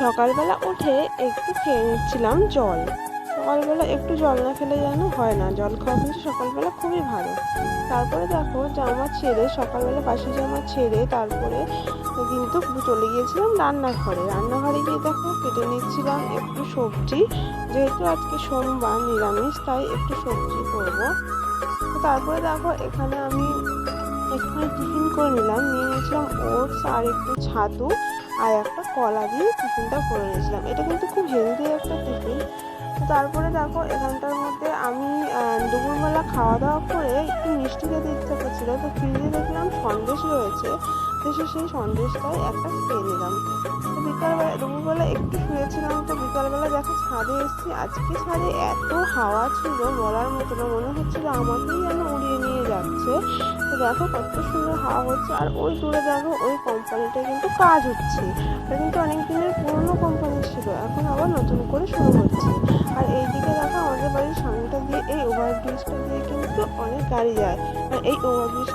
সকালবেলা উঠে একটু খেয়ে নিচ্ছিলাম জল। সকালবেলা একটু জল না খেলে যেন হয় না, জল খাওয়া কিন্তু সকালবেলা খুবই ভালো। তারপরে দেখো জামা ছেড়ে, সকালবেলা বাসি জামা ছেড়ে তারপরে কিন্তু চলে গিয়েছিলাম রান্নাঘরে গিয়ে দেখো কেটে নিচ্ছিলাম একটু সবজি। যেহেতু আজকে সোমবার নিরামিষ, তাই একটু সবজি করবো। তো তারপরে দেখো এখানে আমি একটুখানি টিফিন করে নিয়ে নিয়েছিলাম ওটস আর একটু ছাতু আর একটা কলা দিয়ে টিফিনটা করে নিয়েছিলাম। এটা কিন্তু খুব হেলদি একটা টিফিন। তো তারপরে দেখো এখানটার মধ্যে আমি দুপুরবেলা খাওয়া দাওয়া করে একটু মিষ্টি খেতে ইচ্ছা করছিল, তো ফ্রিজে দেখলাম সন্দেশ রয়েছে, তো সেই সন্দেশটাই একটা খেয়ে নিলাম। তো দুপুরবেলা একটু শুয়েছিলাম, তো বিকালবেলা দেখো ছাদে এসেছি। আজকে ছাদে এত হাওয়া ছিল বলার মতো না, মনে হচ্ছিল আমাকেই যেন উড়িয়ে নিয়ে যাচ্ছে। তো দেখো কত সুন্দর হাওয়া হচ্ছে, আর ওই দূরে দেখো ওই কোম্পানিটা কিন্তু কাজ হচ্ছে। এটা কিন্তু অনেক দিনের পুরনো কোম্পানি ছিল, এখন আবার নতুন করে শুরু হচ্ছে। আর এইদিকে দেখো আমাদের বাড়ির সামনেটা দিয়ে এই ওভারব্রিজটা দিয়ে কিন্তু অনেক গাড়ি যায়। আর এই ওভারব্রিজ